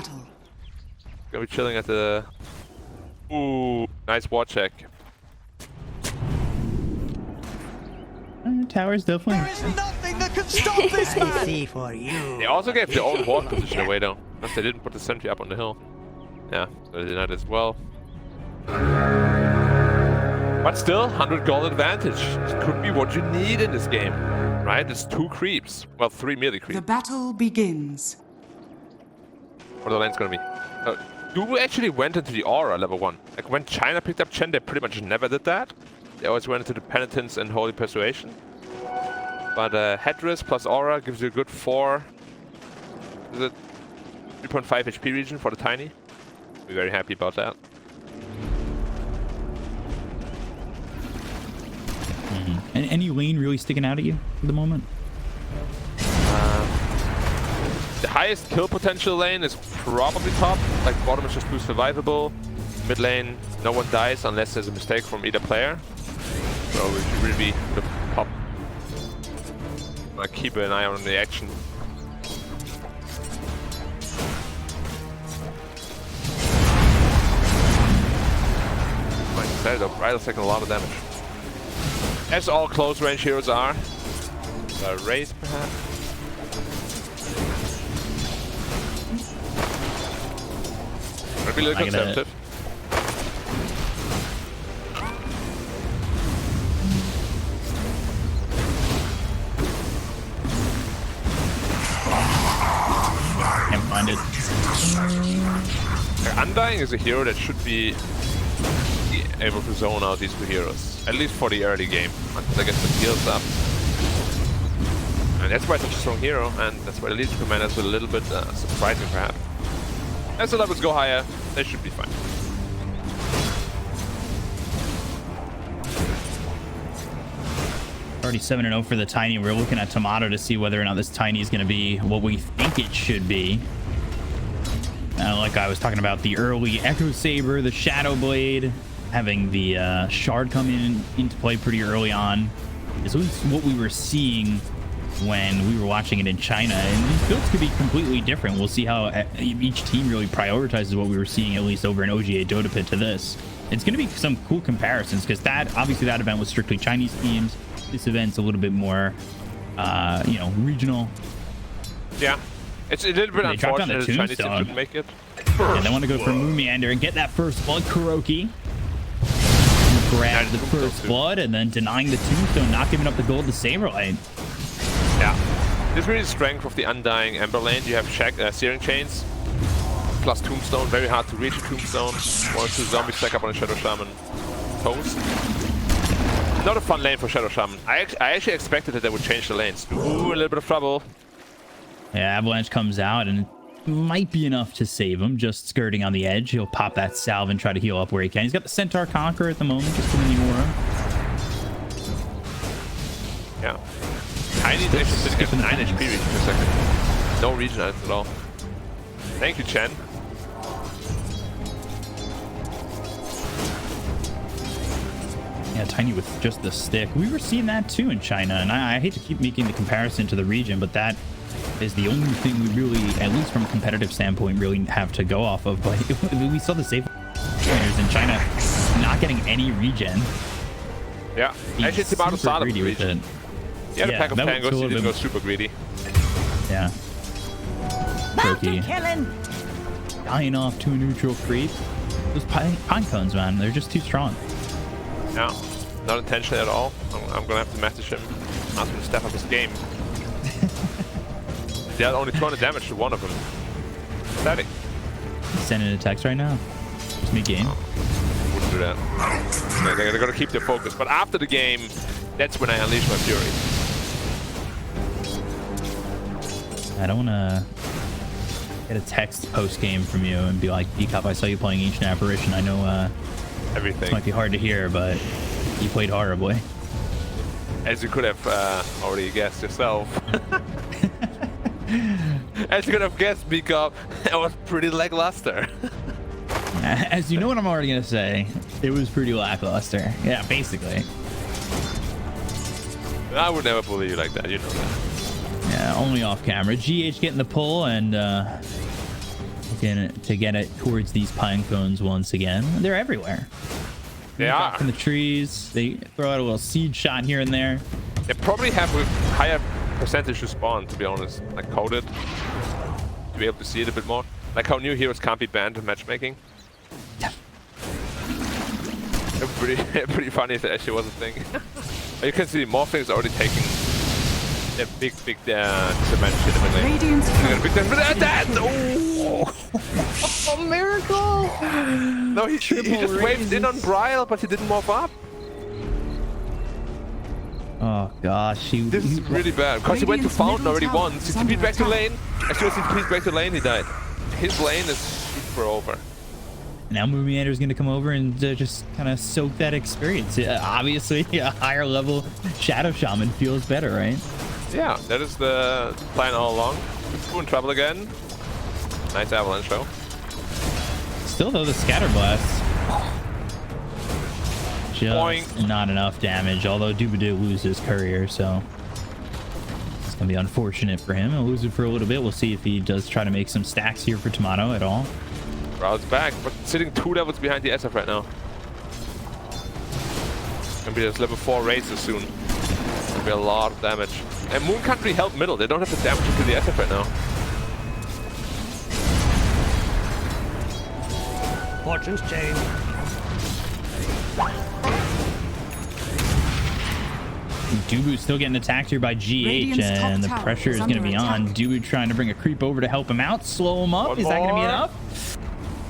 battle. Gonna be chilling at the... Ooh, nice ward check. Tower's definitely... There is nothing that can stop this man. See for you. They also gave their own ward position away though. Unless they didn't put the sentry up on the hill. Yeah, so they did that as well. But still, 100 gold advantage. This could be what you need in this game. Right? It's 2 creeps. Well, 3 melee creeps. The battle begins. What are the lanes gonna be? You actually went into the aura level 1. Like when China picked up Chen, they pretty much never did that. They always went into the penitence and holy persuasion. But headdress plus aura gives you a good 4. Is it 3.5 HP region for the tiny? Be very happy about that. And any lane really sticking out at you at the moment? The highest kill potential lane is probably top. Like bottom is just too survivable. Mid lane, no one dies unless there's a mistake from either player. So we should really be the top. Like keep an eye on the action. Like I said, Bridal's taking a lot of damage. As all close range heroes are. Raise perhaps. Might be a little conservative. Can't find it. Undying is a hero that should be able to zone out these 2 heroes. At least for the early game. Until I get the heals up. And that's why it's such a strong hero, and that's why the Legion Commander is a little bit surprising perhaps. As the levels go higher, they should be fine. Already 7-0 for the Tiny. We're looking at Tomato to see whether or not this Tiny is going to be what we think it should be. Like I was talking about, the early Echo Saber, the Shadow Blade, having the Shard come into play pretty early on. Is what we were seeing when we were watching it in China, and these builds could be completely different. We'll see how each team really prioritizes what we were seeing, at least over in OGA Dota Pit to this. It's going to be some cool comparisons, because that obviously that event was strictly Chinese teams. This event's a little bit more you know, regional. Yeah, it's a little bit unfortunate the Chinese team couldn't make it. And they want to go for Moon Meander and get that first blood. Kuroki grab the first blood and then denying the tombstone, not giving up the gold to Saberlight. Yeah, this is really the strength of the Undying Ember lane. You have Searing Chains plus Tombstone, very hard to reach a Tombstone. 1 or 2 zombies stack up on a Shadow Shaman. Toast. Not a fun lane for Shadow Shaman. I actually expected that they would change the lanes. Ooh, a little bit of trouble. Yeah, Avalanche comes out and it might be enough to save him, just skirting on the edge. He'll pop that salve and try to heal up where he can. He's got the Centaur Conqueror at the moment, just in the aura. Yeah. Tiny is actually sitting at 9 HP region per second. No region at all. Thank you, Chen. Yeah, Tiny with just the stick. We were seeing that too in China, and I hate to keep making the comparison to the region, but that is the only thing we really, at least from a competitive standpoint, really have to go off of. But we saw the safe players in China not getting any regen. Yeah, actually Tomato started with region. He had a pack of tangos, he didn't go super greedy. Yeah. Croaky dying off to a neutral creep. Those pine cones, man, they're just too strong. Yeah, not intentionally at all. I'm gonna have to message him, ask him to step up his game. They had only 200 damage to one of them. Pathetic. Sending a text right now. Just me game. Oh, wouldn't do that. They're gonna keep their focus, but after the game, that's when I unleash my fury. I don't wanna get a text post game from you and be like, D-Cup, I saw you playing Ancient Apparition. I know everything. This might be hard to hear, but you played horribly. As you could have already guessed yourself. As you could have guessed, D-Cup, it was pretty lackluster. As you know what I'm already gonna say, it was pretty lackluster. Yeah, basically. I would never believe you like that, you know that. Yeah, only off camera. GH getting the pull, and looking to get it towards these pine cones once again. They're everywhere. They are. In the trees. They throw out a little seed shot here and there. They probably have a higher percentage to spawn, to be honest. Like coded. To be able to see it a bit more. Like how new heroes can't be banned in matchmaking. Pretty funny if it actually was a thing. You can see Morphling is already taking a big cement shit in the lane. Big Oh, miracle! No, he just waved in on Bryle, but he didn't morph up. Oh gosh, this is really bad because he went to Fountain already once. He TP'd back to lane. As soon as he TP'd back to lane, he died. His lane is super over. Now Moomiander is going to come over and just kind of soak that experience. Obviously, a higher level Shadow Shaman feels better, right? Yeah, that is the plan all along. We're in trouble again. Nice avalanche though. Still though, the Scatter Blast. Just Boing. Not enough damage, although Duba did lose his courier, so it's going to be unfortunate for him. He'll lose it for a little bit. We'll see if he does try to make some stacks here for Tomato at all. Bryle's back, but sitting 2 levels behind the SF right now. Gonna be those level 4 races soon. Gonna be a lot of damage. And Moon Country help middle. They don't have the damage into the SF right now. Fortune's change. Dubu's still getting attacked here by GH, and the pressure is going to be on. Dubu trying to bring a creep over to help him out, slow him up. Is that going to be enough?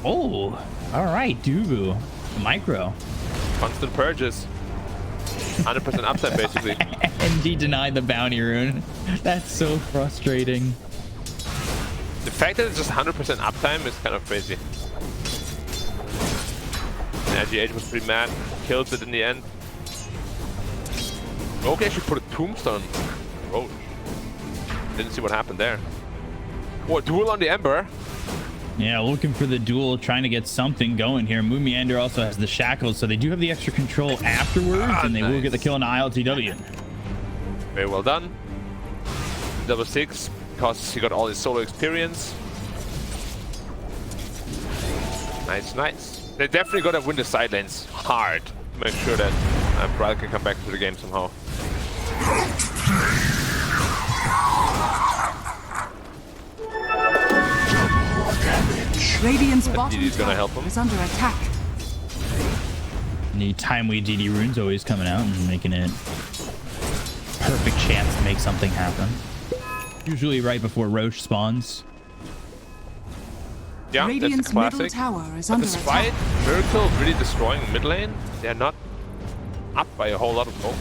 Oh, all right, Dubu. Micro. Constant purges. 100% uptime, basically. And he denied the bounty rune. That's so frustrating. The fact that it's just 100% uptime is kind of crazy. Yeah, GH was pretty mad. Kills it in the end. Okay, actually put a tombstone. Oh, didn't see what happened there. Oh, duel on the Ember. Yeah, looking for the duel, trying to get something going here. Moomiander also has the shackles, so they do have the extra control afterwards, and they will get the kill on the ILTW. Very well done. Level 6, because he got all his solo experience. Nice, nice. They definitely gotta win the side lanes hard to make sure that Bryle can come back into the game somehow. Radiant's bottom DD's gonna help him. is under attack. The timely DD runes always coming out and making it perfect chance to make something happen. Usually right before Roche spawns. Yeah, Radiant's that's a classic. middle tower is But under despite attack. Miracle really destroying mid lane, they're not up by a whole lot of gold.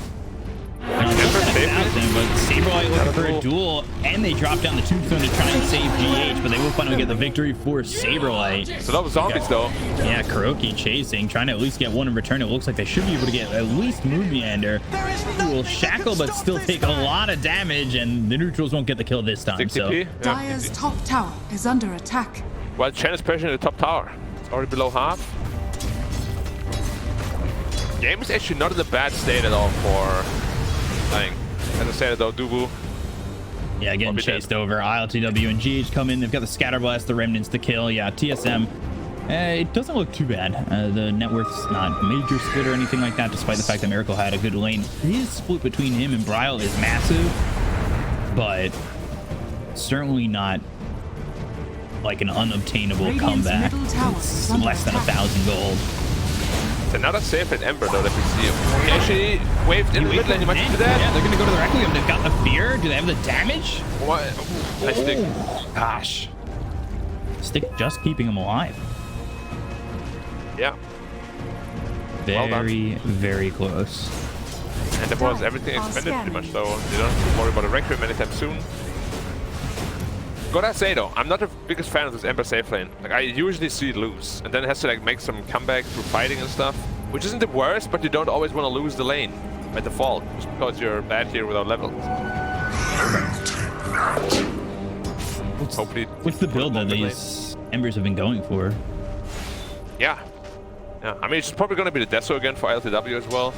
But Saberlight looking for a duel, and they drop down the tombstone to try and save GH, but they will finally get the victory for Saberlight. So that was zombies though. Yeah, Kuroki chasing, trying to at least get one in return. It looks like they should be able to get at least Moomiander, who will shackle but still take a lot of damage, and the neutrals won't get the kill this time. 60p? So Yeah, Dire's easy. top tower is under attack. Well, Chen is pressuring the top tower. It's already below half. Game is actually not in a bad state at all for dying. As I said though, Dubu. yeah, getting chased over. ILTW and GH come in. They've got the Scatter Blast, the Remnants to kill. Yeah, TSM. It doesn't look too bad. The net worth's not a major split or anything like that, despite the fact that Miracle had a good lane. His split between him and Bryle is massive, but certainly not like an unobtainable Radiant's comeback. middle tower It's is under less than attack. 1,000 gold. It's another safe at Ember though that we see. He actually waved in the mid lane. You might do that. Yeah, they're gonna go to the Requiem. They've got the fear. Do they have the damage? What? Nice stick. Gosh. Stick just keeping him alive. Yeah. Well done. Very, very close. And that was everything expended pretty much, so you don't have to worry about a Requiem anytime soon. Gotta say though, I'm not the biggest fan of this Ember safe lane. Like I usually see it lose, and then it has to like make some comeback through fighting and stuff, which isn't the worst, but you don't always want to lose the lane by default, just because you're bad here without levels. Hopefully, What's the build that these Embers have been going for? Yeah. Yeah, I mean, it's probably going to be the Deso again for LTW as well.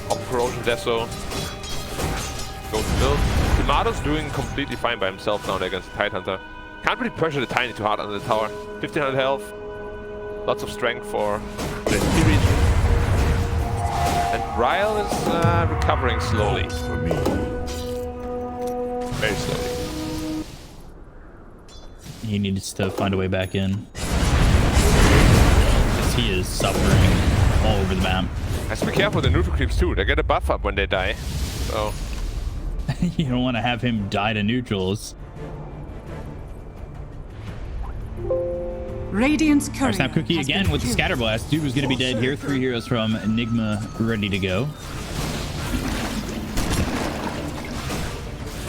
Upper Corrosion Deso. Go to build. Tomato's doing completely fine by himself now against the Tidehunter. Can't really pressure the Tiny too hard under the tower. 1500 health. Lots of strength for the T region. And Ryle is recovering slowly. Very slowly. He needs to find a way back in. Because he is suffering all over the map. Has to be careful with the neutral creeps too. They get a buff up when they die. So You don't want to have him die to neutrals. Radiant's Our courier snap cookie has again been with the killed. scatter blast. Dude was going to be dead here. 3 heroes from Enigma ready to go.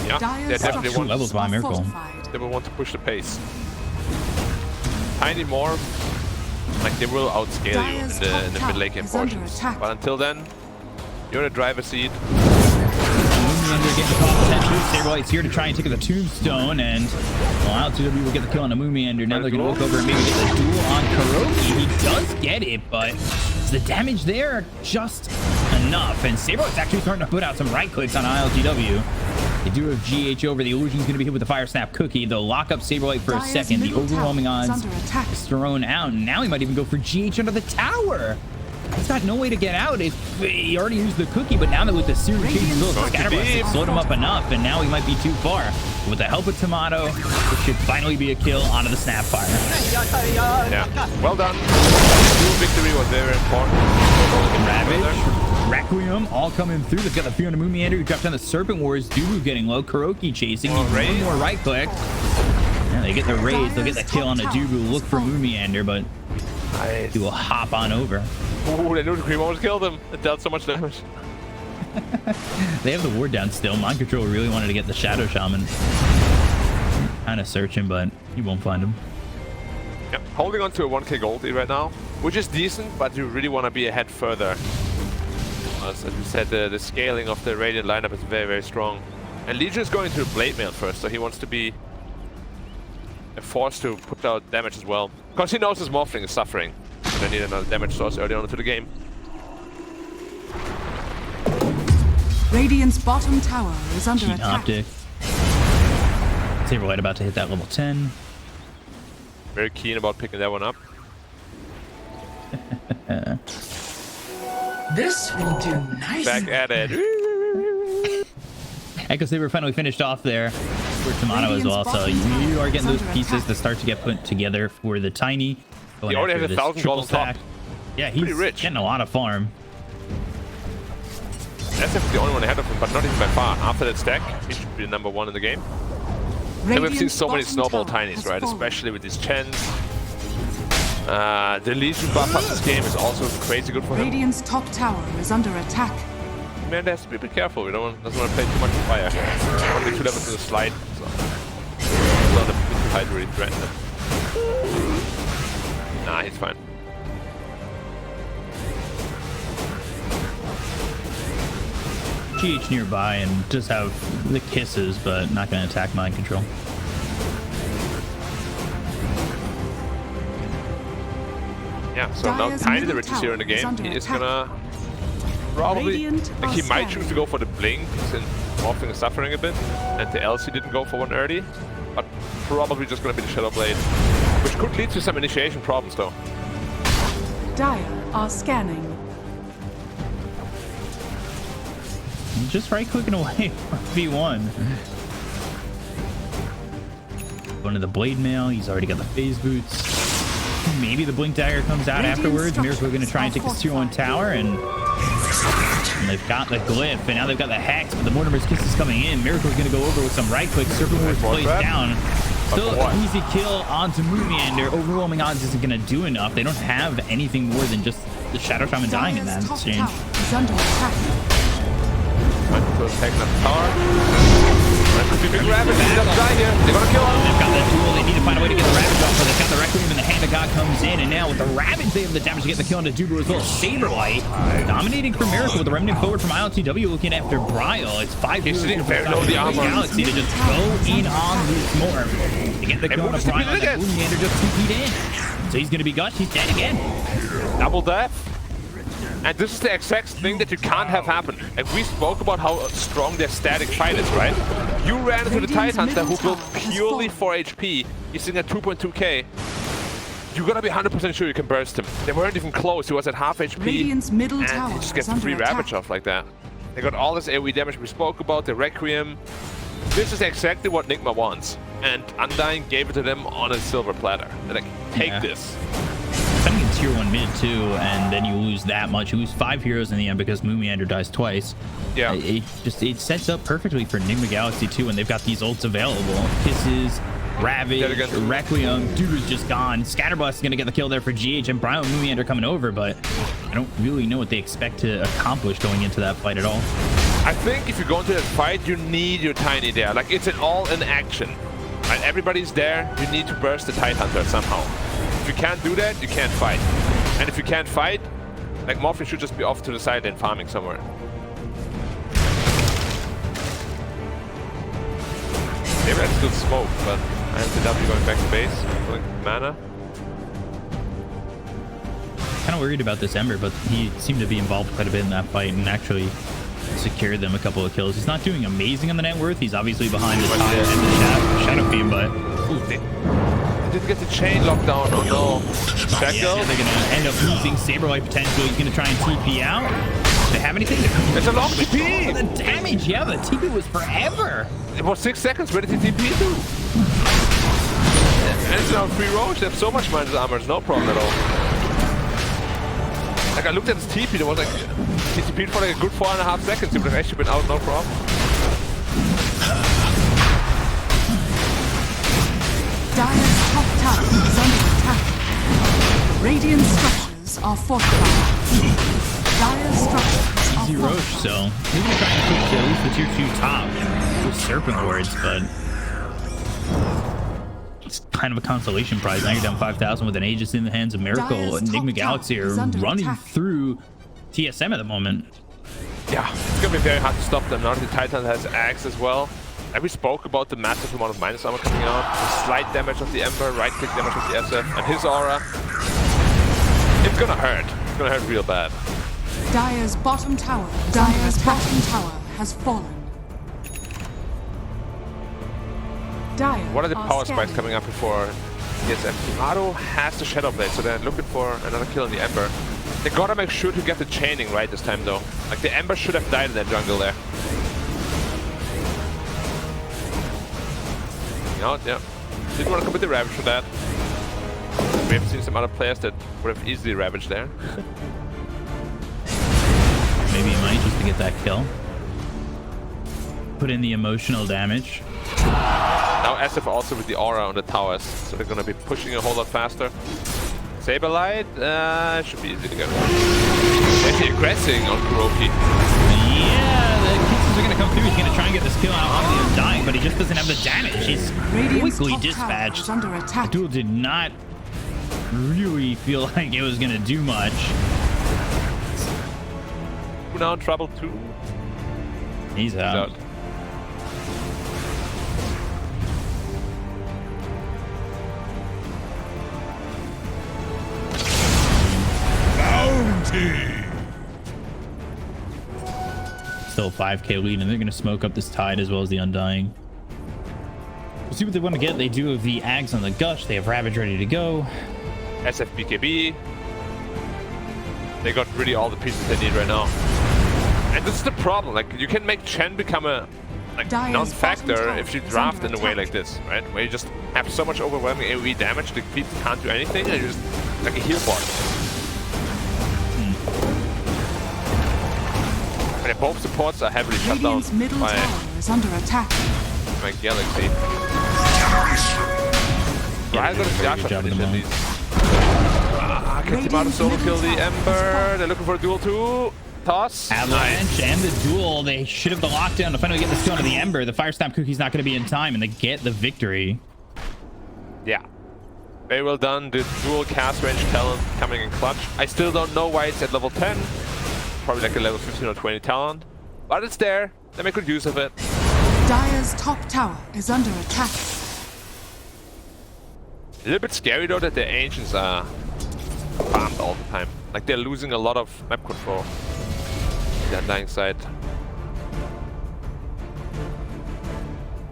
yeah, Dire's they definitely structures want, levels by are Miracle. fortified. they will want to push the pace. Tiny more, like they will outscale Dire's you in the top mid lane tower is under portions. attack. But until then, you're in the driver's seat. Moonmeander getting caught potentially. Saberlight's here to try and take the tombstone, and well, LTW will get the kill on the Moonmeander. Now they're going to look over and maybe get the duel on Kuroki. He does get it, but is the damage there just enough? And Saberlight's actually starting to put out some right clicks on ILTW. They do have GH over. The illusion's going to be hit with the fire snap cookie. They'll lock up Saberlight for a Dire's second. The middle overwhelming tower is odds under attack. is thrown out. And now he might even go for GH under the tower. He's got no way to get out. He already used the cookie, but now that with the series chasing those scatterblast, it slowed him up enough, and now he might be too far. With the help of Tomato, it should finally be a kill onto the Snapfire. Yeah, well done. Dual victory was very important. Ravage, Requiem, all coming through. They've got the fear on the Moonmeander, who dropped down the Serpent Wars. Dubu getting low. Kuroki chasing. More One raise. more right click. Yeah, they get the raise. They'll get the kill on the Dubu. Look for Moonmeander, but Nice. he will hop on over. Ooh, the neutral creep almost killed him. It dealt so much damage. They have the ward down still. Mind Control really wanted to get the Shadow Shaman. Kind of searching, but you won't find him. Yeah, holding on to a 1k gold lead right now, which is decent, but you really want to be ahead further. As we said, the scaling of the Radiant lineup is very, very strong. And Legion is going to the Blade Mail first, so he wants to be forced to put out damage as well. Because he knows his Morphling is suffering. So they need another damage source early on into the game. Radiant's bottom tower is under Cheat attack. Optic. Saberlight about to hit that level 10. Very keen about picking that one up. This will do nice. Back at it. Echo Saber finally finished off there for Tomato as well. So you are getting those pieces that start to get put together for the Tiny. He already has 1,000 gold on top. Yeah, he's Pretty rich. getting a lot of farm. That's the only one ahead of him, but not even by far. After that stack, he should be the #1 in the game. And we've seen so many snowball Tinies, right? Especially with these Chens. The Legion buff up this game is also crazy good for him. Radiant's top tower is under attack. Man, has to be a bit careful. We doesn't want to play too much with fire. Don't want to be too levels in the slide. So it's not a bit too high to really threaten him. Nah, he's fine. GH nearby and just have the kisses, but not going to attack Mind Control. Yeah, so now Dire's Tiny the middle richest here in the tower is game. under He is attack. gonna probably, Radiant like he are might scanning. choose to go for the blink since Morphling is suffering a bit, and the LC didn't go for one early, but probably just gonna be the Shadow Blade, which could lead to some initiation problems though. Dire are scanning. Just right clicking away V1. Going to the Blade Mail. He's already got the phase boots. Maybe the Blink Dagger comes out Radiant afterwards. Miracle going to structures try and are take this tier 1 tower, and they've got the glyph, and now they've got the hex, but the Mortimer's Kiss is coming in. Miracle's going to go over with some right clicks. Serpent Wars Nice plays grab. down. Still what? an easy kill onto Moonmeander. Overwhelming odds isn't going to do enough. They don't have anything more than just the Shadow Shaman dying in that Dire's top exchange. tower is under attack. So taking up the tower. Big Ravage, he doesn't die here. They're gonna kill him. They've got that duel. They need to find a way to get the Ravage off, but they've got the Requiem, and the Hand of God comes in, and now with the Ravage, they have the damage to get the kill into Dubu as well. Saberlight dominating for Miracle with the Remnant forward from ILTW looking after Bryle. It's 5 He's sitting for very low in the armor. Galaxy to just go in on this Morph to get the kill on Everyone's Bryle. defeated again. Moonmeander just 2 feet in. So he's going to be gushed. He's dead again. Double death. And this is the exact thing that you can't have happen. And we spoke about how strong their static fight is, right? You ran into the Tidehunter who built purely for HP. He's sitting at 2.2k. You're gonna be 100% sure you can burst him. They weren't even close. He was at half HP. Radiant's middle and tower he just gets is free under Ravage attack. off like that. They got all this AoE damage we spoke about, the Requiem. This is exactly what Nigma wants. And Undying gave it to them on a silver platter. They're like, take this. Coming in tier 1 mid too, and then you lose that much. You lose 5 heroes in the end because Moomiander dies twice. Yeah. It sets up perfectly for Enigma Galaxy 2 when they've got these ults available. Kisses, Ravage, Requiem, dude is just gone. Scatterblast is gonna get the kill there for GH, and Brian and Moomiander coming over, but I don't really know what they expect to accomplish going into that fight at all. I think if you go into that fight, you need your Tiny there. Like, it's an all-in action. Right? Everybody's there. You need to burst the Tidehunter somehow. If you can't do that, you can't fight. And if you can't fight, like, Morphling should just be off to the side and farming somewhere. Maybe I'd still smoke, but I have the W going back to base, pulling mana. Kind of worried about this Ember, but he seemed to be involved quite a bit in that fight and actually secured them a couple of kills. He's not doing amazing on the net worth. He's obviously behind the top end of the Shadow Fiend, but They didn't get the chain lockdown. Oh no. Shackle. yeah, they're gonna end up losing Saberlight potentially. He's gonna try and TP out. Do they have anything? It's a long TP! The damage, yeah, the TP was forever. It was 6 seconds. Where did the TP do? And it's now 3 rows. They have so much minus armor. It's no problem at all. Like, I looked at his TP. There was like he TP'd for like a good 4.5 seconds. He would have actually been out, no problem. Dire's top tower is under attack. Radiant structures are fortified. Dire's structures are Easy fortified. Roche, so maybe they're trying to push at least the tier 2 top with Serpent Wards, but it's kind of a consolation prize. Now you're down 5,000 with an Aegis in the hands of Miracle. Dire's Enigma top Galaxy tower are is under running attack. through TSM at the moment. Yeah, it's gonna be very hard to stop them now. The Titan has Axe as well. And we spoke about the massive amount of minus armor coming out, the slight damage of the Ember, right click damage of the SF, and his aura. It's gonna hurt. It's gonna hurt real bad. Dire's bottom tower has fallen. Dire What are the power scanning. spikes coming up before TSM? Timado has the Shadow Blade, so they're looking for another kill on the Ember. They gotta make sure to get the chaining right this time though. Like, the Ember should have died in that jungle there. Out, yeah. Didn't want to commit the Ravage for that. We have seen some other players that would have easily ravaged there. Maybe he might just to get that kill. Put in the emotional damage. Now SF also with the aura on the towers, so they're gonna be pushing a whole lot faster. Saberlight, should be easy to get. Actually aggressing on Kuroki. Yeah, the kisses are gonna come through. He's gonna try and get this kill out on the Undying, but he just doesn't have the damage. He's Radiant's quickly top tower dispatched. is under attack. Duel did not really feel like it was gonna do much. Who now in trouble too? He's out. He's out. Still 5k lead, and they're gonna smoke up this Tide as well as the Undying. We'll see what they want to get. They do have the Ags on the Gush. They have Ravage ready to go. SF BKB. They got really all the pieces they need right now. And this is the problem. Like, you can make Chen become a Dire's non-factor bottom if you tower is draft under in a way attack. like this, right? Where you just have so much overwhelming AoE damage, the creeps can't do anything, and you're just like a heal bot. And both supports are heavily shut down Radiant's middle by tower is under attack. my Galaxy. Yeah, I got a very Yasha good job finish at the at moment. least. Gets him out of solo kill the Ember. They're looking for a duel too. Toss. Avalanche and the Duel. They should have the lockdown to finally get this kill onto the Ember. The Fire Stamp Cookie's not going to be in time, and they get the victory. Yeah. Very well done. The dual cast range talent coming in clutch. I still don't know why it's at level 10. Probably like a level 15 or 20 talent. But it's there. They make good use of it. Dire's top tower is under attack. A little bit scary though that the ancients are farmed all the time. Like they're losing a lot of map control. The Undying side.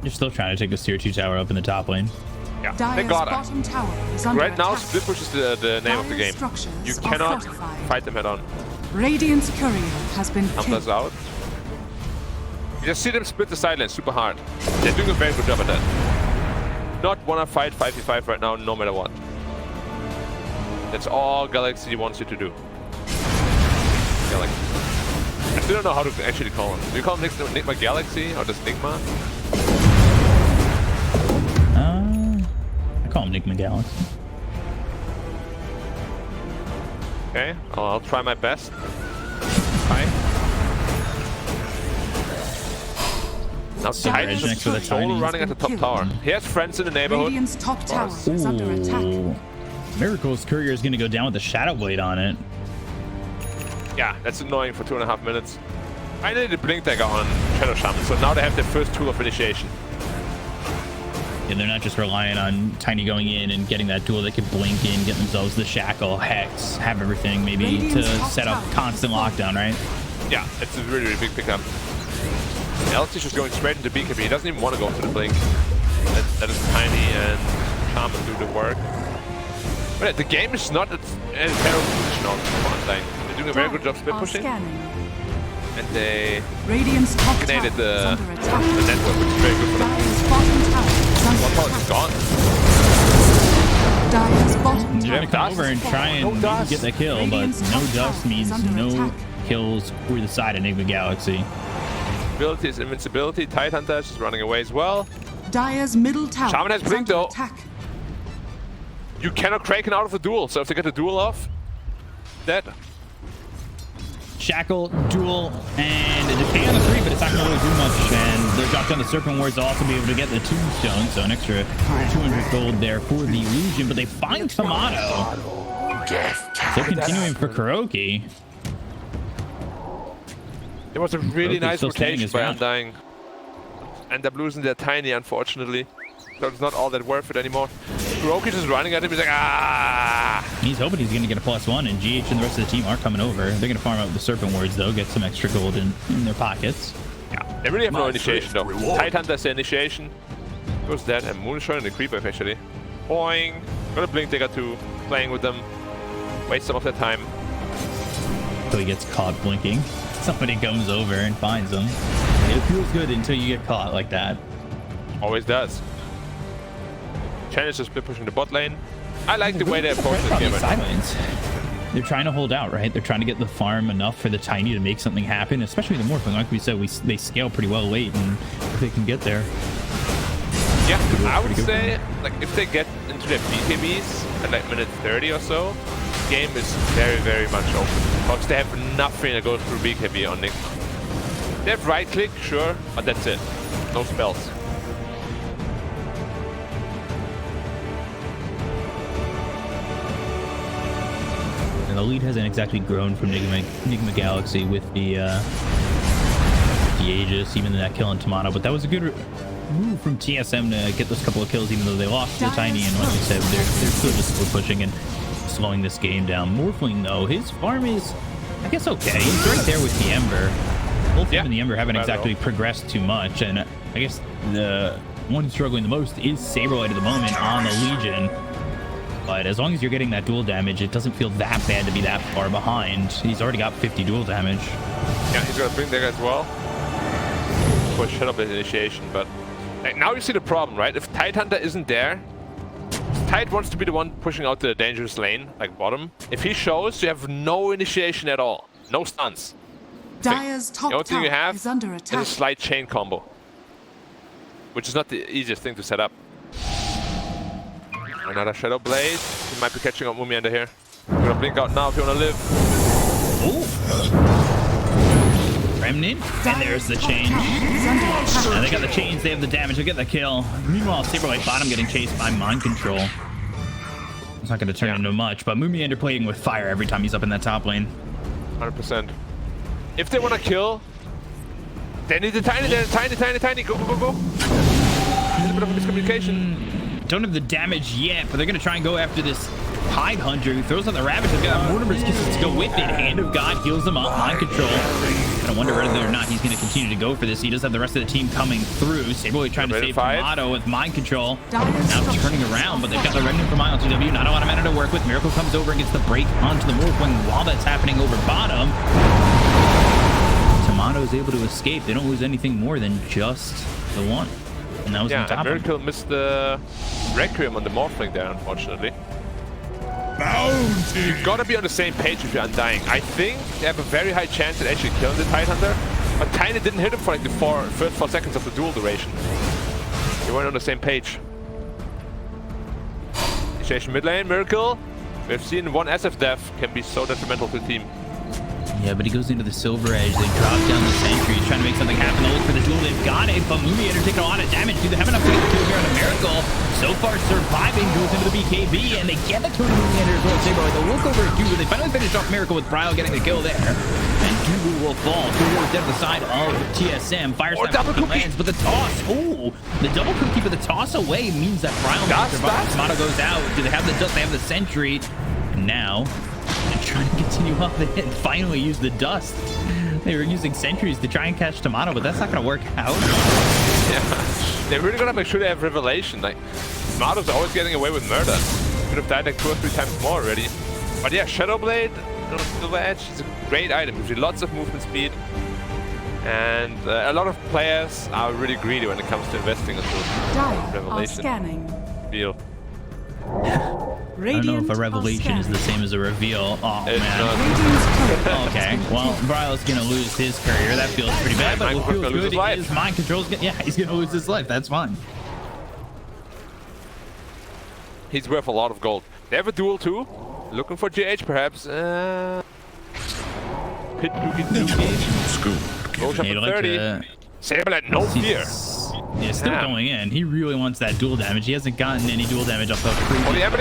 You're still trying to take this tier 2 tower up in the top lane. Yeah, Dire's they got it. bottom tower is under Right now, attack. split push is the name of the game. Dire's structures You are cannot fortified. fight them head on. Radiant's courier has been Hamda's killed. out. You just see them split the side lane super hard. They're doing a very good job at that. Not wanna fight 5v5 right now, no matter what. That's all Galaxy wants you to do. Galaxy. I still don't know how to actually call him. Do you call him Nigma Galaxy or just Nigma? I call him Nick Galaxy. Okay, I'll try my best. Hi. Now Titan's next to the solo Tiny. running at the top tower. He has friends in the neighborhood. Radiant's top tower is under attack. Ooh. Miracle's courier is going to go down with the Shadow Blade on it. Yeah, that's annoying for 2.5 minutes. I needed a Blink Dagger on Shadow Shaman, so now they have their first tool of initiation. Yeah, they're not just relying on Tiny going in and getting that duel. They can blink in, get themselves the Shackle, Hex, have everything maybe Radiant's to top set up tower constant is lockdown, right? Yeah, it's a really, really big pickup. LC is just going straight into BKB. He doesn't even want to go for the Blink. That is Tiny and Shaman do the work. But yeah, the game is not in a terrible position on Undying. They're doing a very good job split Are pushing. scanning. And they Radiant's top tower ignited is the under attack. network, which is very good for them. Dire's bottom tower is under One part is attack. gone. Dire's bottom You're tower going to come is over and try and No maybe dust. get that kill, but Radiant's no top dust tower means is under no attack. kills for the side of Enigma Galaxy. Ability is invincibility. Tidehunter is just running away as well. Dire's middle tower Shaman has is Blink, under though. attack. You cannot Kraken out of the duel, so if they get the duel off, dead. Shackle, duel, and a decay on the 3, but it's not going to really do much. And they're dropped down the Serpent Wards to also be able to get the Tombstone, so an extra 200 gold there for the illusion. But they find Tomato. So continuing for Kuroki. It was a really Kuroki's nice still standing rotation his by ground. Undying. End up losing their Tiny, unfortunately. So it's not all that worth it anymore. Kuroki just running at him, he's like, ah! He's hoping he's going to get a +1, and GH and the rest of the team are coming over. They're going to farm out the Serpent Wards, though, get some extra gold in their pockets. Yeah, they really have no initiation, though. Tidehunter's the initiation. Goes that, and Moonshot and the Creep, actually. Boing! Got a Blink Dagger too, playing with them. Waste some of their time. So he gets caught blinking. Somebody comes over and finds him. It feels good until you get caught like that. Always does. Chen is just split pushing the bot lane. I like the way they approach this game right now. Sidelines. They're trying to hold out, right? They're trying to get the farm enough for the Tiny to make something happen, especially the Morphling. Like we said, they scale pretty well late, and if they can get there. Yeah, I would say, like, if they get into their BKBs at like minute 30 or so, the game is very, very much open. Because they have nothing that goes through BKB on Nick. They have right click, sure, but that's it. No spells. And the lead hasn't exactly grown from Enigma Galaxy with the Aegis, even that kill on Tomato. But that was a good move from TSM to get those couple of kills, even though they lost to the Tiny. And like you said, they're still just split pushing and slowing this game down. Morphling, though, his farm is, I guess, okay. He's right there with the Ember. Both him and the Ember haven't exactly progressed too much. And I guess the one struggling the most is Saberlight at the moment on the Legion. But as long as you're getting that dual damage, it doesn't feel that bad to be that far behind. He's already got 50 dual damage. Yeah, he's gonna bring Dagger as well. Push Shadow Blade initiation, but like, now you see the problem, right? If Tidehunter isn't there, Tide wants to be the one pushing out the dangerous lane, like bottom. If he shows, you have no initiation at all. No stuns. Dire's top The only thing you tower have is under is attack. a slight chain combo, which is not the easiest thing to set up. Another Shadow Blade. He might be catching up Mumi under here. I'm gonna blink out now if you wanna live. Remnant, and there's the change. Is under attack. And they got the chains, they have the damage, they get the kill. Meanwhile, Saberlight bottom getting chased by Mind Control. It's not going to turn into much, but Mumi underplaying with fire every time he's up in that top lane. 100%. If they wanna kill, they need the Tiny, tiny. Go. A little bit of a miscommunication. Don't have the damage yet, but they're going to try and go after this Tide Hunter, who throws out the Ravage. He's got Mortimer's Kisses to go with it. Hand of God heals him up. Mind Control. I wonder whether or not he's going to continue to go for this. He does have the rest of the team coming through. Saberboy trying to save Tomato with Mind Control. Now turning around, but they've got the Revenant from ILTW. Not a lot of mana to work with. Miracle comes over and gets the break onto the Morphling while that's happening over bottom. Tomato is able to escape. They don't lose anything more than just the one. And that was on top of Miracle missed the Requiem on the Morphling there, unfortunately. Bounty. You've got to be on the same page if you're Undying. I think they have a very high chance at actually killing the Tidehunter, but Tiny didn't hit him for like the first 4 seconds of the duel duration. They weren't on the same page. Initiation mid lane, Miracle. We've seen one SF death can be so detrimental to the team. Yeah, but he goes into the Silver Edge. They drop down the Sentry. He's trying to make something happen. They look for the duel. They've got it, but Mumiator taking a lot of damage. Do they have enough to get the kill here on a Miracle? So far, surviving. Goes into the BKB, and they get the kill to Mumiator as well. Saberboy, they'll look over at Dubu. They finally finish off Miracle with Bryle getting the kill there. And Dubu will fall. Dubu is dead at the side of TSM. Fires that lands, but the toss. Oh, the double cookie for the toss away means that Bryle may survive. Tomato goes out. Do they have the dust? They have the Sentry. And now they're trying to continue up and finally use the dust. They were using sentries to try and catch Tomato, but that's not going to work out. Yeah, they're really going to make sure they have Revelation. Like, Tomato's always getting away with murder. Could have died like 2 or 3 times more already. But yeah, Shadowblade on the Silver Edge is a great item. Gives you lots of movement speed. And a lot of players are really greedy when it comes to investing into Revelation. Scanning. Feel. I don't know if a revelation is the same as a reveal. Oh, It's man. Okay, well, Bryle's going to lose his career. That feels pretty bad, but what feels good is Mind Control's yeah, he's going to lose his life. That's fine. He's worth a lot of gold. They have a duel too. Looking for GH perhaps. Pit Doogie. Goes up to 30. Saberblade, no fear. Yeah, still going in. He really wants that dual damage. He hasn't gotten any dual damage off of previous. Oh, the Ember.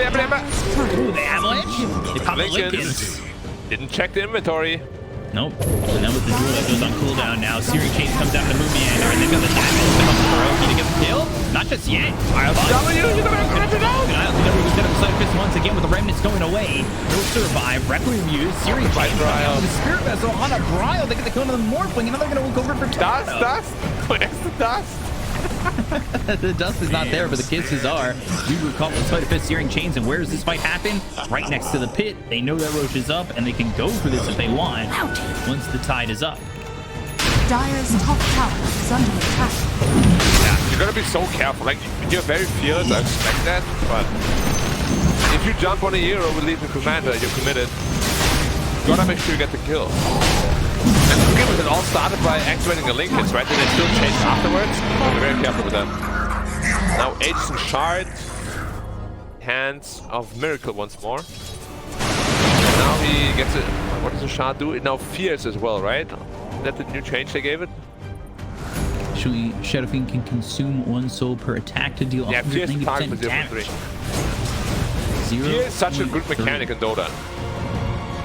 Ooh, the Avalanche. They pop the Lincolns. Didn't check the inventory. Nope. And then with the duel that goes on cooldown now, Searing Chains comes down to Mumiator, and they've got the damage to come through. Can he get the kill? Not just yet. ILTW, you're gonna catch it out! And ILTW will set up Side Fist once again with the Remnants going away. He'll survive. Requiem used. Searing Chains coming out with the Spirit Vessel on a Bryle. They get the kill on the Morphling, and now they're gonna look over for Tomato. Dust. Where's the dust? The dust is not there, but the kisses are. Dubu caught with Side Fist, Searing Chains, and where does this fight happen? Right next to the pit. They know that Roche is up, and they can go for this if they want once the tide is up. Dire's top tower is under attack. Yeah, you're gonna be so careful. Like, you're very fearless, I expect that, but if you jump on a hero with lead the commander, you're committed. You gotta make sure you get the kill. And the game, it all started by activating the Lincolns, right? And they still changed afterwards. So be very careful with that. Now Aegis and Shard. Hands of Miracle once more. And now he gets it. What does the Shard do? It now fears as well, right? Is that the new change they gave it? Actually, Shadow Fiend can consume 1 soul per attack to deal 190% damage. Fear is such a good mechanic in Dota.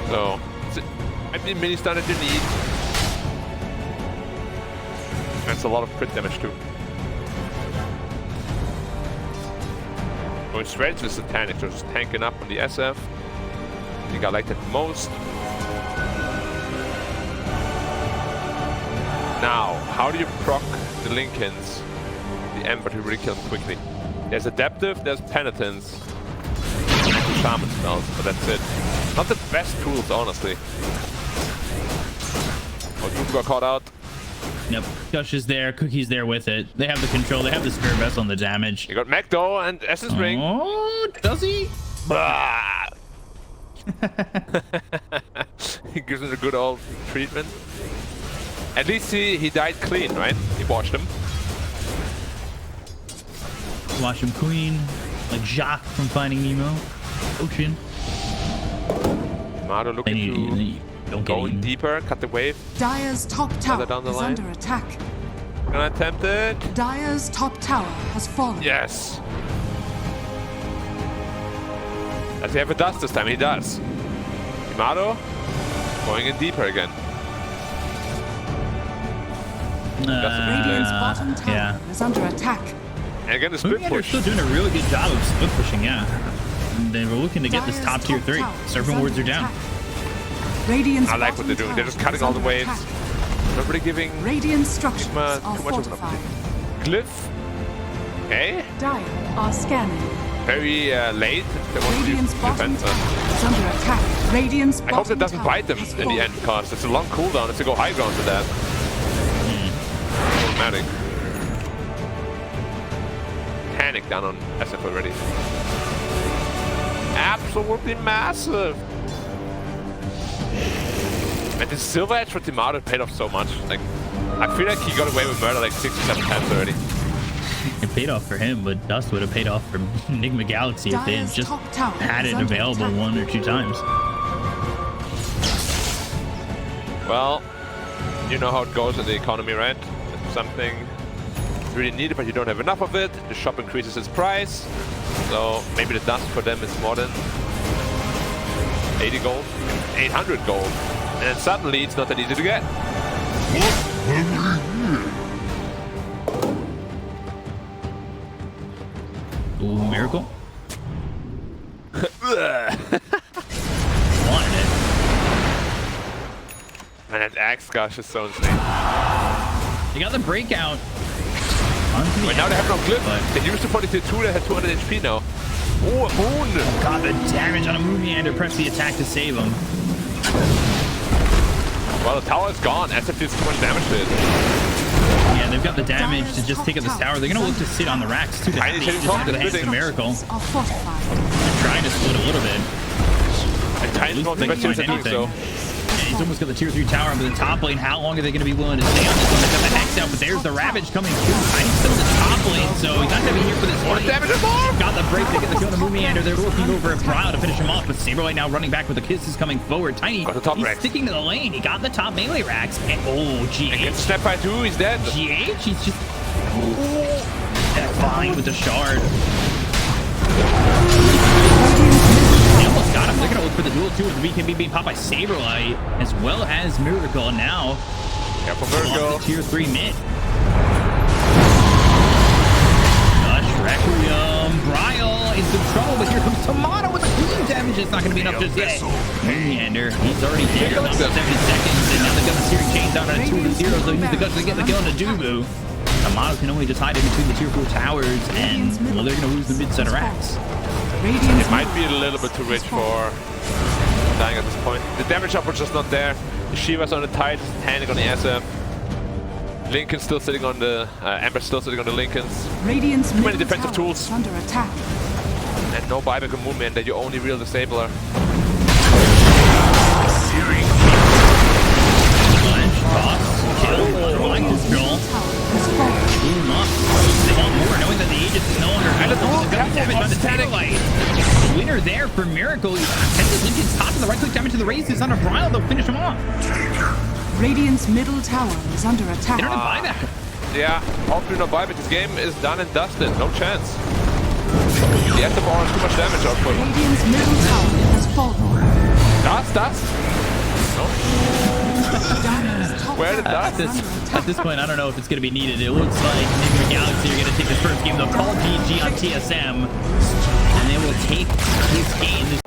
So, I mean, mini stun that you need. That's a lot of crit damage too. Going straight to the Satanic, so just tanking up on the SF. I think I like that most. Now, how do you proc the Lincolns, the Ember to really kill them quickly? There's Adaptive, there's Penitence, Shaman spells, but that's it. Not the best tools, honestly. Oh, Dubu got caught out. Yep, Gush is there, Cookie's there with it. They have the control, they have the Spirit Vessel on the damage. You got Mekdo and Essence Ring. Oh, does he? He gives him a good old treatment. At least he died clean, right? He watched him. Watch him clean, like Jacques from Finding Nemo. Ocean. Tomato looking to go in deeper, cut the wave. Dire's top tower down the is line. under attack. Gonna attempt it. Dire's top tower has fallen. Yes. Does he have a dust this time? He does. Tomato going in deeper again. Radiant's bottom tower is under attack. And again, the split push. Still doing a really good job of split pushing, yeah. Then we're looking to get this top tier 3. Serpent wards are down. Radiant's I like what they're doing. They're just cutting all the waves. Not really giving Radiant structures too are much of an fortified. opportunity. Glyph. Okay. Dire are scanning. Very late. They want to use Radiant's bottom defense. tower is under attack. Radiant's I hope that bottom doesn't tower bite them has in the fallen. end, because it's a long cooldown. It's to go high ground with that. Problematic. Panic down on SF already. Absolutely massive. And the silver edge for Timato paid off so much. Like, I feel like he got away with murder like 6 or 7 times already. It paid off for him, but Dust would have paid off for Enigma Galaxy if they had Dire's just top tower had is it under available attack. 1 or 2 times. Well, you know how it goes in the economy, right? If something is really needed, but you don't have enough of it, the shop increases its price. So maybe the dust for them is more than 80 gold, 800 gold. And then suddenly it's not that easy to get. Ooh, Miracle. Wanted it. Man, that axe gosh is so insane. They got the breakout. Wait, now they have no clip. But They used to put it to 2 that had 200 HP now. Oh, a moon! got the damage on a Moon Meander. Press the attack to save him. Well, the tower is gone. SF deals too much damage to it. Yeah, they've got the damage to just take out this tower. They're going to look to sit on the racks too. Tiny They hitting just top, have the they're Hex of splitting. Miracle. Are fortified. They're trying to split a little bit. And Tiny At least not the they best can units at find doing so. anything. And he's almost got the tier 3 tower up in the top lane. How long are they going to be willing to stay on this one? They've got the Hex out, but there's the Ravage coming through. Tiny's still in the top lane, so he's not going to be here for this What fight. damage is more? Got the break to get the kill on the Moon Meander. They're looking over at Brile to finish him off, but Saberlight now running back with the kisses coming forward. Tiny, Got the top he's racks. sticking to the lane. He got the top melee racks. And, oh, And gets GH. snapped by 2, he's dead. GH, he's just... fine with the shard. They almost got him. They're going to look for the duel too with the BKB being popped by Saberlight as well as Miracle. And now, Careful, off Virgo. the tier 3 mid. Requiem. Brile in some trouble, but here comes Tomato with the clean damage. It's not going to be enough just yet. Meander, he's already there. About 70 seconds, and now they've got the series chain down at 2-0, so he needs the guts to get the kill on the Dubu. Tomato can only just hide in between the tier 4 towers, and well, they're going to lose the mid center racks. It might be a little bit too rich for dying at this point. The damage up was just not there. The Shiva's on the tide, handing on the SF. Lincoln's still sitting on the Amber's still sitting on the Lincolns. Radiant's Too many middle defensive tower tools. is under attack. And no buyback of movement, that you only real disabler. Lunge, toss, kill, mind control. Boom up. They want more, knowing that the Aegis is no longer And the duel damage capture on the static. Satellite. Winner there for Miracle. Texas Lincoln's top of the right click damage to the race is under Brile. They'll finish him off. Radiant's middle tower is under attack. They don't have buyback. Yeah, hopefully no buyback. This game is done and dusted. No chance. The SF has too much damage output. Radiant's middle tower has fallen. Dust? No. Dire's top Where did tower that? is under attack. At this point, I don't know if it's going to be needed. It looks like Enigma Galaxy are going to take this first game. They'll call GG on TSM, and they will take this game.